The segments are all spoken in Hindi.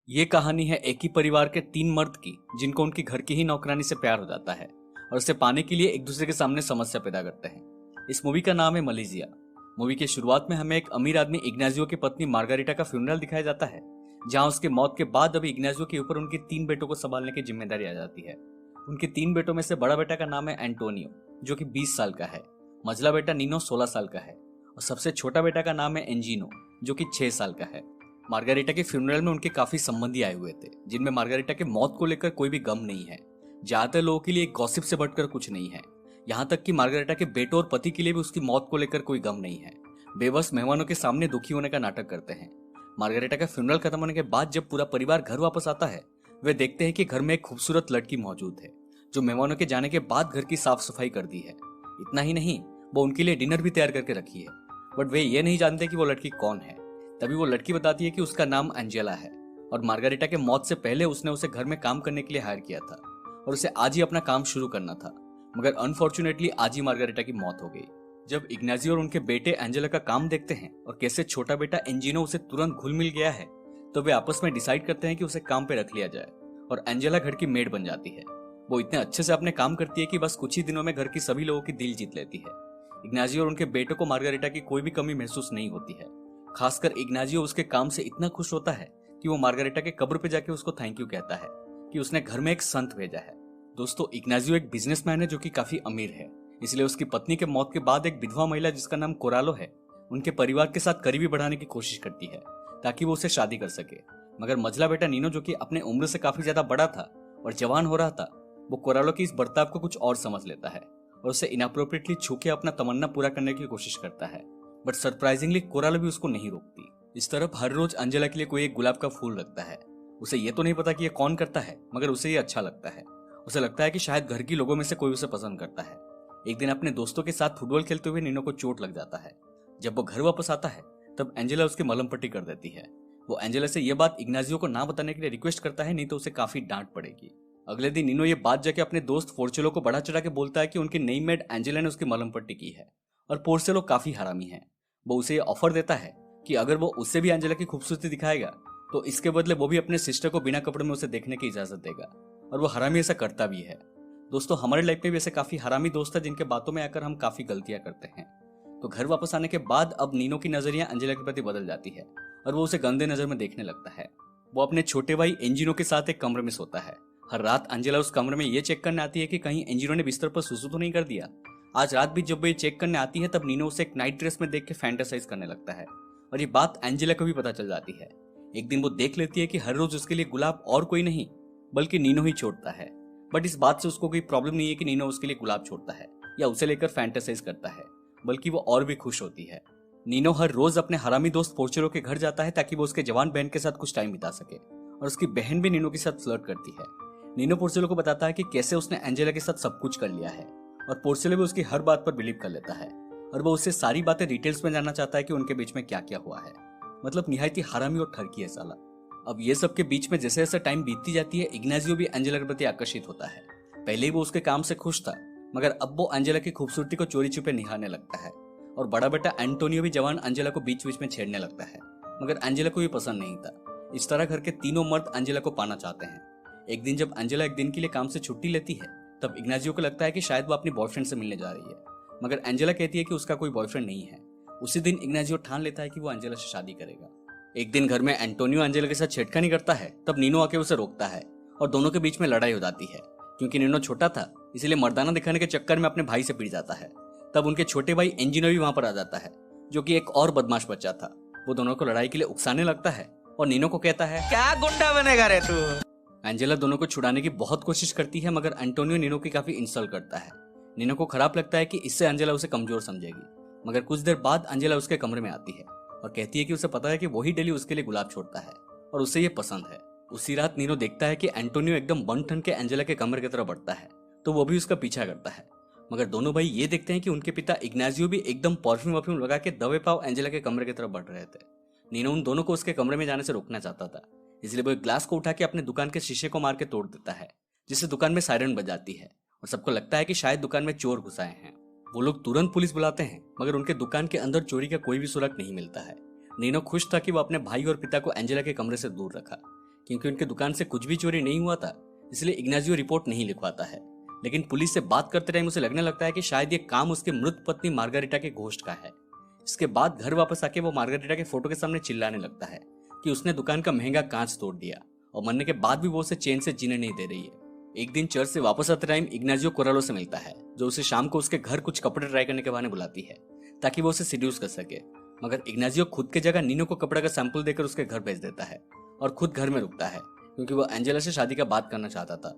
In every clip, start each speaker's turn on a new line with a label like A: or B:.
A: ये कहानी है एक ही परिवार के तीन मर्द की, जिनको उनकी घर की ही नौकरानी से प्यार हो जाता है और उसे पाने के लिए एक दूसरे के सामने समस्या पैदा करते हैं। इस मूवी का नाम है मलेशिया। मूवी की शुरुआत में हमें एक अमीर आदमी इग्नाजियो की पत्नी मार्गारिटा का फ्यूनरल दिखाया जाता है, जहां उसके मौत के बाद अभी इग्नाजियो के ऊपर उनके तीन बेटों को संभालने की जिम्मेदारी आ जाती है। उनके तीन बेटों में से बड़ा बेटा का नाम है एंटोनियो, जो कि 20 साल का है। मझला बेटा नीनो 16 साल का है और सबसे छोटा बेटा का नाम है एंजिनो, जो कि 6 साल का है। मार्गारिटा के फ्यूनरल में उनके काफी संबंधी आए हुए थे, जिनमें मार्गारिटा के मौत को लेकर कोई भी गम नहीं है। ज्यादातर लोगों के लिए गॉसिप से बढ़कर कुछ नहीं है। यहाँ तक कि मार्गारिटा के बेटों और पति के लिए भी उसकी मौत को लेकर कोई गम नहीं है। बेबस मेहमानों के सामने दुखी होने का नाटक करते हैं। मार्गारिटा का फ्यूनरल खत्म होने के बाद जब पूरा परिवार घर वापस आता है, वे देखते हैं कि घर में एक खूबसूरत लड़की मौजूद है, जो मेहमानों के जाने के बाद घर की साफ सफाई कर दी है। इतना ही नहीं, वो उनके लिए डिनर भी तैयार करके रखी है। बट वे ये नहीं जानते कि वो लड़की कौन है। तभी वो लड़की बताती है कि उसका नाम एंजेला है और मार्गारिटा के मौत से पहले उसने उसे घर में काम करने के लिए हायर किया था और उसे आज ही अपना काम शुरू करना था। मगर अनफॉर्चुनेटली आज ही मार्गारिटा की मौत हो गई। जब इग्नाजियो और उनके बेटे एंजेला का काम देखते हैं और कैसे छोटा बेटा एंजिनो उसे तुरंत घुल मिल गया है, तो वे आपस में डिसाइड करते हैं कि उसे काम पे रख लिया जाए और एंजेला घर की मेड बन जाती है। वो इतने अच्छे से अपने काम करती है कि बस कुछ ही दिनों में घर की सभी लोगों की दिल जीत लेती है। इग्नाजियो और उनके बेटों को मार्गारिटा की कोई भी कमी महसूस नहीं होती है। खासकर इग्नाजियो उसके काम से इतना खुश होता है कि वो मार्गारिटा के कब्र पे जाके उसको थैंक यू कहता है कि उसने घर में एक संत भेजा है। दोस्तों, इग्नाजियो एक बिजनेसमैन है जो कि काफी अमीर है, इसलिए उसकी पत्नी के मौत के बाद एक विधवा महिला जिसका नाम कोरालो है, उनके परिवार के साथ करीबी बढ़ाने की कोशिश करती है ताकि वो उसे शादी कर सके। मगर मझला बेटा नीनो, जो कि अपने उम्र से काफी ज्यादा बड़ा था और जवान हो रहा था, वो कोरालो की इस बर्ताव को कुछ और समझ लेता है और उसे इनअप्रोप्रिएटली छू के अपना तमन्ना पूरा करने की कोशिश करता है। बट सरप्राइजिंगली कोरालो भी उसको नहीं रोकती। इस तरफ हर रोज अंजेला के लिए कोई एक गुलाब का फूल रखता है। उसे ये तो नहीं पता कि ये कौन करता है, मगर उसे ये अच्छा लगता है। उसे लगता है कि शायद घर की लोगों में से कोई उसे पसंद करता है। एक दिन अपने दोस्तों के साथ फुटबॉल खेलते हुए नीनो को चोट लग जाता है। जब वो घर वापस आता है तब एंजेला उसकी मलहम पट्टी कर देती है। वो एंजेला से यह बात इग्नाजियो को ना बताने के लिए रिक्वेस्ट करता है, नहीं तो उसे काफी डांट पड़ेगी। अगले दिन नीनो ये बात जाके अपने दोस्त फोर्चेलो को बढ़ा चढ़ा के बोलता है कि उनकी नई मेड एंजेला ने उसकी मलहम पट्टी की है और पोर्सेलो काफी हरामी है। वो उसे ये ऑफर देता है कि अगर वो उससे भी एंजेला की खूबसूरती दिखाएगा तो इसके बदले वो भी अपने सिस्टर को बिना कपड़े में उसे देखने की इजाजत देगा। और वो हरामी ऐसा करता भी है। दोस्तों, हमारे लाइफ में भी ऐसे काफी हरामी दोस्त है जिनके बातों में आकर हम काफी गलतियां करते हैं। तो घर वापस आने के बाद अब नीनो की नजरिया एंजेला के प्रति बदल जाती है और वो उसे गंदे नजर में देखने लगता है। वो अपने छोटे भाई एंजिनो के साथ एक कमरे में सोता है। हर रात एंजेला उस कमरे में ये चेक करने आती है कि कहीं एंजिनो ने बिस्तर पर सुसु तो नहीं कर दिया। आज रात भी जब वो ये चेक करने आती है तब नीनो उसे एक नाइट ड्रेस में देख के फैंटासाइज करने लगता है और ये बात एंजेला को भी पता चल जाती है। एक दिन वो देख लेती है कि हर रोज उसके लिए गुलाब और कोई नहीं बल्कि नीनो ही छोड़ता है। बट इस बात से उसको कोई प्रॉब्लम नहीं है कि नीनो उसके लिए गुलाब छोड़ता है या उसे लेकर फैंटासाइज करता है, बल्कि वो और भी खुश होती है। नीनो हर रोज अपने हरामी दोस्त पोर्चेलो के घर जाता है ताकि वो उसके जवान बहन के साथ कुछ टाइम बिता सके और उसकी बहन भी नीनो के साथ फ्लर्ट करती है। नीनो पोर्चेलो को बताता है कि कैसे उसने एंजेला के साथ सब कुछ कर लिया है और पोर्चेलो भी उसकी हर बात पर बिलीव कर लेता है और वो उससे सारी बातें डिटेल्स में जानना चाहता है कि उनके बीच में क्या क्या हुआ है। मतलब निहायत ही हरामी और ठरकी है साला। अब ये सब के बीच में जैसे जैसे टाइम बीतती जाती है, इग्नाजियो भी एंजेला के प्रति आकर्षित होता है। पहले ही वो उसके काम से खुश था, मगर अब वो एंजेला की खूबसूरती को चोरी छुपे निहारने लगता है। और बड़ा बेटा एंटोनियो भी जवान एंजेला को बीच बीच में छेड़ने लगता है, मगर एंजेला को ये पसंद नहीं था। इस तरह घर के तीनों मर्द एंजेला को पाना चाहते हैं। एक दिन जब एंजेला एक दिन के लिए काम से छुट्टी लेती है तब इग्नाजियो को लगता है कि शायद वो अपनी बॉयफ्रेंड से मिलने जा रही है, मगर एंजेला कहती है कि उसका कोई बॉयफ्रेंड नहीं है। उसी दिन इग्नाजियो ठान लेता है कि वो एंजेला से शादी करेगा। एक दिन घर में एंटोनियो एंजेला के साथ छेड़खानी करता है, तब नीनो आके उसे रोकता है और दोनों के बीच में लड़ाई हो जाती है। क्योंकि नीनो छोटा था इसलिए मर्दाना दिखाने के चक्कर में अपने भाई से पिट जाता है। तब उनके छोटे भाई एंजिनो भी वहां पर आ जाता है, जो कि एक और बदमाश बच्चा था। वो दोनों को लड़ाई के लिए उकसाने लगता है और नीनो को कहता है,
B: क्या गुंडा बनेगा रे तू।
A: एंजेला दोनों को छुड़ाने की बहुत कोशिश करती है, मगर एंटोनियो नीनो की काफी इंसल्ट करता है। नीनो को खराब लगता है कि इससे एंजेला उसे कमजोर समझेगी। मगर कुछ देर बाद एंजेला उसके कमरे में आती है और कहती है कि उसे पता है कि वही डेली उसके लिए गुलाब छोड़ता है और उसे ये पसंद है। उसी रात नीनो देखता है कि एंटोनियो एकदम बन ठन के एंजेला के कमरे की तरफ बढ़ता है, तो वो भी उसका पीछा करता है। मगर दोनों भाई ये देखते हैं कि उनके पिता इग्नाजियो भी एकदम परफ्यूम वर्फ्यूम लगा के दवे पाव एंजेला के कमरे की तरफ बढ़ रहे थे। नीनो उन दोनों को उसके कमरे में जाने से रोकना चाहता था, इसलिए वो एक ग्लास को उठा के अपने दुकान के शीशे को मार के तोड़ देता है, जिससे दुकान में सायरन बजाती है और सबको लगता है कि शायद दुकान में चोर घुस आए हैं। वो लोग तुरंत पुलिस बुलाते हैं, मगर उनके दुकान के अंदर चोरी का कोई भी सुराग नहीं मिलता है। नीनो खुश था कि वो अपने भाई और पिता को एंजेला के कमरे से दूर रखा। क्योंकि उनके दुकान से कुछ भी चोरी नहीं हुआ था, इसलिए इग्नाजियो रिपोर्ट नहीं लिखवाता है। लेकिन पुलिस से बात करते टाइम उसे लगने लगता है कि शायद ये काम उसके मृत पत्नी मार्गारिटा के घोस्ट का है। इसके बाद घर वापस आके वो मार्गारिटा के फोटो के सामने चिल्लाने लगता है कि उसने दुकान का महंगा कांच तोड़ दिया और मरने के बाद भी वो उसे चैन से जीने नहीं दे रही है। एक दिन चर्च से वापस आते टाइम इग्नाजियो कोरालो से मिलता है, जो उसे शाम को उसके घर कुछ कपड़े ट्राई करने के बहाने बुलाती है ताकि वो उसे सिड्यूस कर सके। मगर इग्नाजियो खुद के जगह नीनो को कपड़े का सैंपल देकर उसके घर भेज देता है और खुद घर में रुकता है क्योंकि वो एंजेला से शादी का बात करना चाहता था।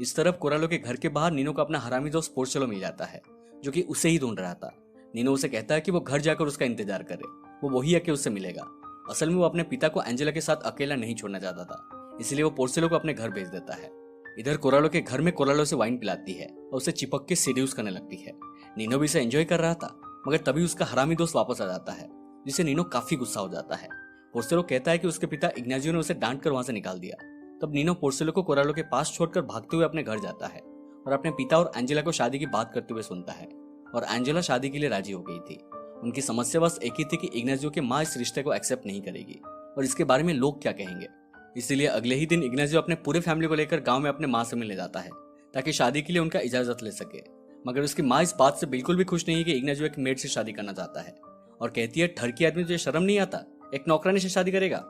A: इस तरफ कोरालो के घर के बाहर नीनो को अपना हरामी दोस्त पोर्चेलो मिल जाता है, जो कि उसे ही ढूंढ रहा था। नीनो उसे कहता है कि वो घर जाकर उसका इंतजार करे, वो वही आके उससे मिलेगा। असल में वो अपने पिता को एंजेला के साथ अकेला नहीं छोड़ना चाहता था, इसलिए वो पोर्चेलो को अपने घर भेज देता है। इधर कोरालो के घर में कोरालो से वाइन पिलाती है और उसे चिपक के सीड्यूस करने लगती है। नीनो भी इसे एंजॉय कर रहा था, मगर तभी उसका हरामी दोस्त वापस आ जाता है, जिससे नीनो काफी गुस्सा हो जाता है। पोर्सेलो कहता है कि उसके पिता इग्नाजियो ने उसे डांट कर वहां से निकाल दिया। तब नीनो पोर्सेलो को कोरालो के पास छोड़कर भागते हुए अपने घर जाता है और अपने पिता और एंजेला को शादी की बात करते हुए सुनता है। और एंजेला शादी के लिए राजी हो गई थी। उनकी समस्या बस एक ही थी कि इग्नाजियो की माँ इस रिश्ते को एक्सेप्ट नहीं करेगी और इसके बारे में लोग क्या कहेंगे। इसीलिए अगले ही दिन इग्नाजियो अपने पूरे फैमिली को लेकर गांव में अपने माँ से मिलने जाता है ताकि शादी के लिए उनका इजाजत ले सके। मगर उसकी माँ इस बात से बिल्कुल भी खुश नहीं है कि इग्नाजियो एक मेड से शादी करना चाहता है और कहती है, ठरकी आदमी तुझे शर्म नहीं आता, एक नौकरानी से शादी करेगा।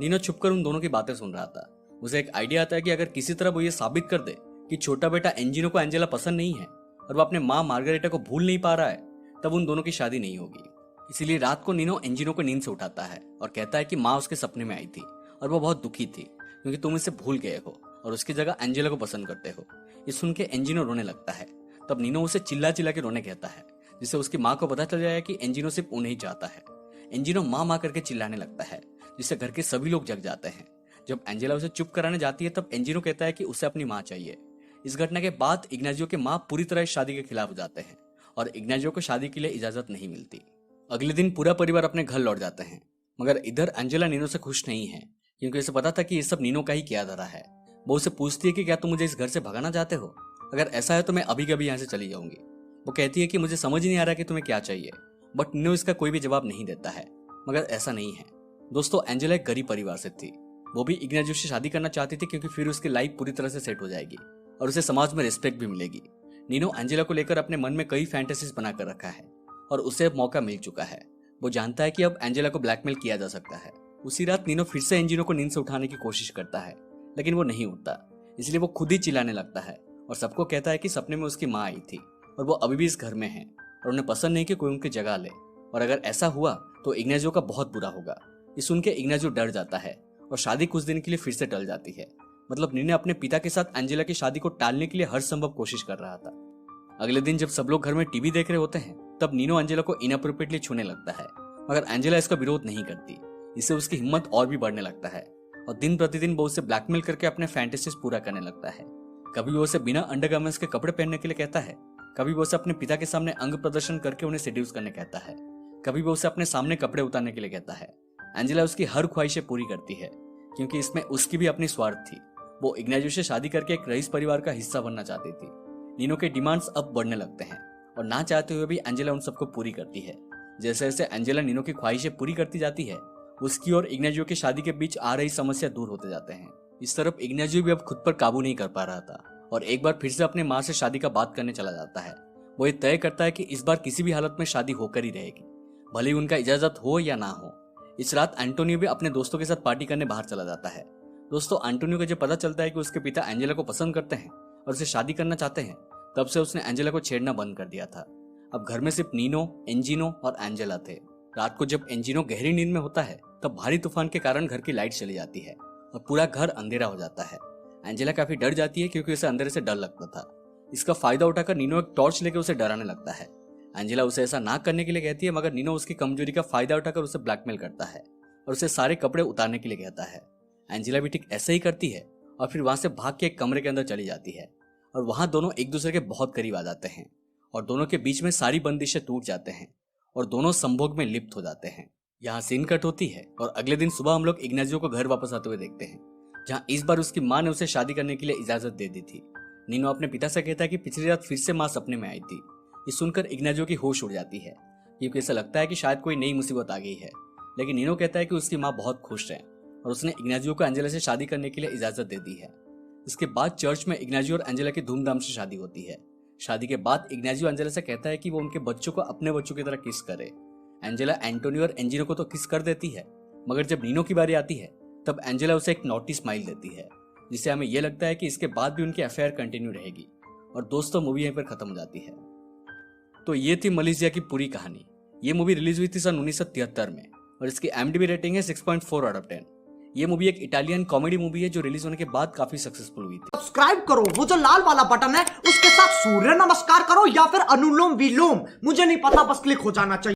A: नीनो छुपकर उन दोनों की बातें सुन रहा था। उसे एक आइडिया आता है कि अगर किसी तरह वो ये साबित कर दे कि छोटा बेटा एंजिनो को एंजेला पसंद नहीं है और वो अपने माँ मार्गारेटा को भूल नहीं पा रहा है, तब उन दोनों की शादी नहीं होगी। इसीलिए रात को नीनो एंजिनो को नींद से उठाता है और कहता है कि माँ उसके सपने में आई थी और वो बहुत दुखी थी क्योंकि तुम इसे भूल गए हो और उसकी जगह एंजेला को पसंद करते हो। ये सुन के एंजिनो रोने लगता है। तब नीनो उसे चिल्ला चिल्ला के रोने कहता है, जिससे उसकी माँ को पता चल जाए कि एंजिनो सिर्फ उन्हें ही चाहता है। एंजिनो माँ माँ करके चिल्लाने लगता है, जिससे घर के सभी लोग जग जाते हैं। जब एंजेला उसे चुप कराने जाती है तब एंजिनो कहता है कि उसे अपनी माँ चाहिए। इस घटना के बाद इग्नाजियो के माँ पूरी तरह इस शादी के खिलाफ हो जाते हैं और इग्नाजियो को शादी के लिए इजाजत नहीं मिलती। अगले दिन पूरा परिवार अपने घर लौट जाते हैं, मगर इधर एंजेला नीनो से खुश नहीं है क्योंकि उसे पता था कि ये सब नीनो का ही किया जा रहा है। वो उसे पूछती है कि क्या तुम मुझे इस घर से भगाना चाहते हो? अगर ऐसा है तो मैं अभी कभी यहाँ से चली जाऊंगी। वो कहती है कि मुझे समझ नहीं आ रहा कि तुम्हें क्या चाहिए, बट नीनो इसका कोई भी जवाब नहीं देता है। मगर ऐसा नहीं है दोस्तों, एंजेला एक गरीब परिवार से थी। वो भी इग्नाजियो से शादी करना चाहती थी क्योंकि फिर उसकी लाइफ पूरी तरह से सेट हो जाएगी और उसे समाज में रिस्पेक्ट भी मिलेगी। नीनो एंजेला को लेकर अपने मन में कई फैंटेसीज बनाकर रखा है और उसे अब मौका मिल चुका है। वो जानता है कि अब एंजेला को ब्लैकमेल किया जा सकता है। उसी रात नीनो फिर से एंजिनो को नींद से उठाने की कोशिश करता है, लेकिन वो नहीं उठता। इसलिए वो खुद ही चिल्लाने लगता है और सबको कहता है कि सपने में उसकी माँ आई थी और वो अभी भी इस घर में है और उन्हें पसंद नहीं कि कोई उनकी जगह ले, और अगर ऐसा हुआ तो इग्नाजियो का बहुत बुरा होगा। ये सुन के इग्नाजियो डर जाता है और शादी कुछ दिन के लिए फिर से टल जाती है। मतलब नीनो अपने पिता के साथ एंजेला की शादी को टालने के लिए हर संभव कोशिश कर रहा था। अगले दिन जब सब लोग घर में टीवी देख रहे होते हैं तब नीनो एंजेला को इनअप्रोप्रिएटली छूने लगता है, मगर एंजेला इसका विरोध नहीं करती। इससे उसकी हिम्मत और भी बढ़ने लगता है और दिन प्रतिदिन वो उसे ब्लैकमेल करके अपने फैंटेसीज पूरा करने लगता है। कभी वो उसे बिना अंडरगारमेंट्स के कपड़े पहनने के लिए कहता है, कभी वो उसे अपने पिता के सामने अंग प्रदर्शन करके उन्हें सेड्यूस करने कहता है, कभी वो उसे अपने सामने कपड़े उतारने के लिए कहता है। एंजेला उसकी हर ख्वाहिशें पूरी करती है क्योंकि इसमें उसकी भी अपनी स्वार्थ थी। वो इग्नाजियो से शादी करके एक रईस परिवार का हिस्सा बनना चाहती थी। नीनो के डिमांड्स अब बढ़ने लगते हैं और ना चाहते हुए भी एंजेला उन सबको पूरी करती है। जैसे जैसे एंजेला नीनो की ख्वाहिशें पूरी करती जाती है, उसकी और इग्नाजियो की शादी के बीच आ रही समस्या दूर होते जाते हैं। इस तरफ इग्नाजियो भी अब खुद पर काबू नहीं कर पा रहा था और एक बार फिर से अपने माँ से शादी का बात करने चला जाता है। वो ये तय करता है कि इस बार किसी भी हालत में शादी होकर ही रहेगी, भले ही उनका इजाजत हो या ना हो। इस रात एंटोनियो भी अपने दोस्तों के साथ पार्टी करने बाहर चला जाता है। दोस्तों, एंटोनियो को जब पता चलता है कि उसके पिता एंजेला को पसंद करते हैं और उसे शादी करना चाहते हैं, तब से उसने एंजेला को छेड़ना बंद कर दिया था। अब घर में सिर्फ नीनो, एंजिनो और एंजेला थे। रात को जब एंजिनो गहरी नींद में होता है तब भारी तूफान के कारण घर की लाइट चली जाती है और पूरा घर अंधेरा हो जाता है। एंजेला काफी डर जाती है क्योंकि उसे अंधेरे से डर लगता था। इसका फायदा उठाकर नीनो एक टॉर्च लेकर उसे डराने लगता है। एंजेला उसे ऐसा ना करने के लिए कहती है, मगर नीनो उसकी कमजोरी का फायदा उठाकर उसे ब्लैकमेल करता है और उसे सारे कपड़े उतारने के लिए कहता है। एंजेला भी ठीक ऐसे ही करती है और फिर वहां से भाग के एक कमरे के अंदर चली जाती है और वहां दोनों एक दूसरे के बहुत करीब आ जाते हैं और दोनों के बीच में सारी बंदिशें टूट जाते हैं और दोनों संभोग में लिप्त हो जाते हैं। यहाँ सीन कट होती है और अगले दिन सुबह हम लोग इग्नाजियो को घर वापस आते हुए देखते हैं, जहाँ इस बार उसकी माँ ने उसे शादी करने के लिए इजाजत दे दी थी। नीनो अपने पिता से कहता है कि पिछली रात फिर से माँ सपने में आई थी। ये सुनकर इग्नाजियो की होश उड़ जाती है क्योंकि ऐसा लगता है कि शायद कोई नई मुसीबत आ गई है, लेकिन नीनो कहता है कि उसकी माँ बहुत खुश है और उसने इग्नाजियो को एंजेला से शादी करने के लिए इजाजत दे दी है। इसके बाद चर्च में इग्नाजियो और एंजेला की धूमधाम से शादी होती है। शादी के बाद इग्नाजियो एंजेला से कहता है कि वो उनके बच्चों को अपने बच्चों की तरह किस करे। एंजेला एंटोनियो और एंजिनो को तो किस कर देती है, मगर जब नीनो की बारी आती है तब एंजेला उसे एक नॉटी स्माइल देती है, जिससे हमें यह लगता है कि इसके बाद भी उनकी अफेयर कंटिन्यू रहेगी। और दोस्तों, मूवी यहीं पर खत्म हो जाती है। तो ये थी मलेशिया की पूरी कहानी। ये मूवी रिलीज हुई थी सन 1973 में और इसकी IMDb रेटिंग है 6.4 आउट ऑफ 10। ये मूवी एक इटालियन कॉमेडी मूवी है जो रिलीज होने के बाद काफी सक्सेसफुल हुई थी।
B: सब्सक्राइब करो, वो जो लाल वाला बटन है उसके साथ सूर्य नमस्कार करो या फिर अनुलोम विलोम, मुझे नहीं पता, बस क्लिक हो जाना चाहिए।